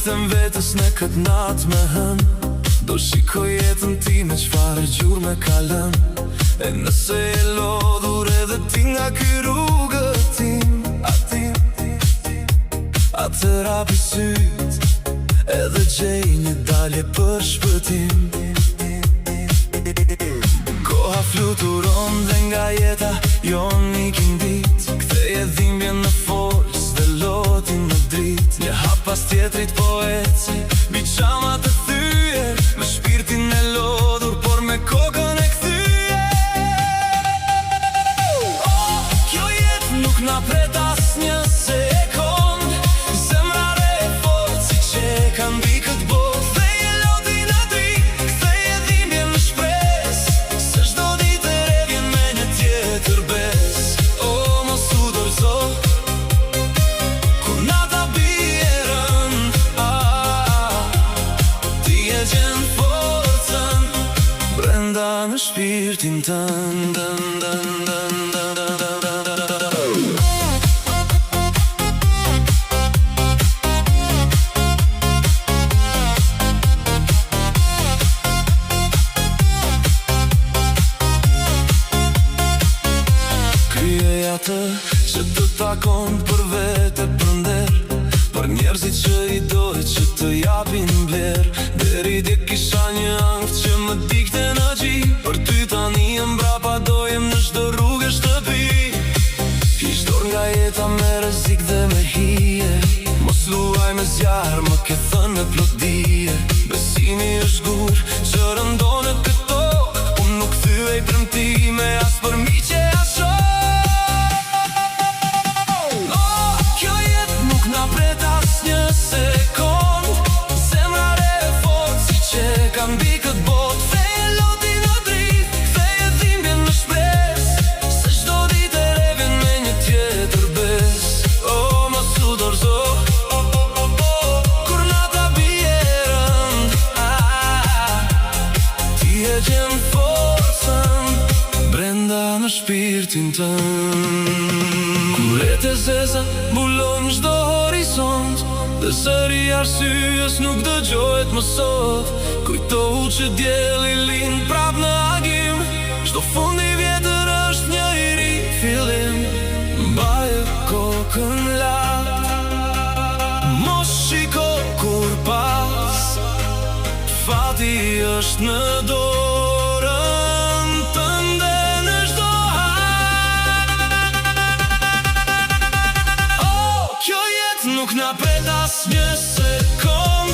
them vetës në këtë natë me hën. Do shiko jetën ti me qfare gjurë me kalën. E nëse e lodhur edhe ti nga ky rrugët tim, atër hapi syt edhe gjej një dalje për shpëtim. Koha fluturon dhe nga jeta jon ikin dit. Ktheje dhimbjen në forës dhe lotin në drit. Një hap pas tjetrit po eci mbi qama të thyer, me shpirtin e lodhur por me kokën e kthyer. Oh, kjo jetë nuk na pret asnjë sekond. Zemra re e fortë si që ka mbi këtë botë. Ktheje lotin në drit, ktheje dhimbjen në shpresë, se çdo ditë e re vjen me një tjetër besë. Oh, mos u dorëzo kur nata bie rënd. Ti e gjen forcën brenda në shpirtin tënd. Që të takon për vete për nder, për njerëzit që i dojt që të japin bler. Deri dje kisha një ankth që më dikte në gjip, për ty tani e mbrapa dojem në çdo rrugë e shtëpi. Hiq dorë nga jeta me rrezik dhe me hije, mos luaj me zjarr, më ke thënë me plot dije. Besimi është gur që rëndon në këtë tokë, unë nuk thyej premtime as për miqe as shok. Mbi këtë botë, ktheje lotin në drit, ktheje dhimbjen në shpresë, se çdo ditë e re vjen me një tjetër besë. Oh, mos u dorëzo kur nata bie rënd. Ti e gjen forcën brenda në shpirtin tënd. Kur e zeza mbulon çdo horizont, dhe zëri arsyes nuk dëgjohet më sot. Kujtohu që dielli lind prap në agim, çdo fund i vjetër është një i ri fillim. Mbaje kokën lart, mos shiko kur pas, fati është në dorën tënde në çdo hap. Oh, kjo jetë nuk na pret asnjë sekond.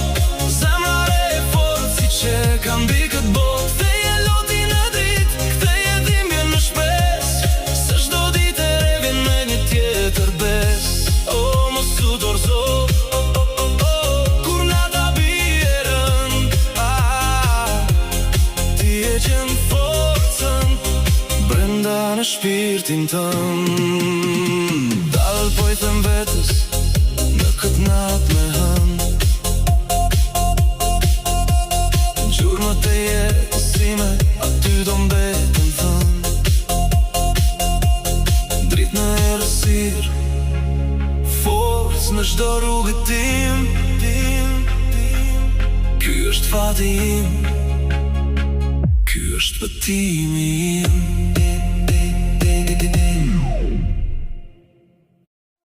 Zemra re e fortë si që ka mbi këtë botë. Ktheje lotin në drit, ktheje dhimbjen në shpresë, se çdo ditë e re vjen me një tjetër besë. Oh, mos u dorëzo kur nata bie rënd. Ti e gjen forcën brenda në shpirtin tënd. Dal po i them vetës në këtë natë me hën, gjurmët e jetës time aty do mbeten thënë. Dritë në errësirë, forcë në çdo rrugë tim. Ky është fati im, ky është betimi im.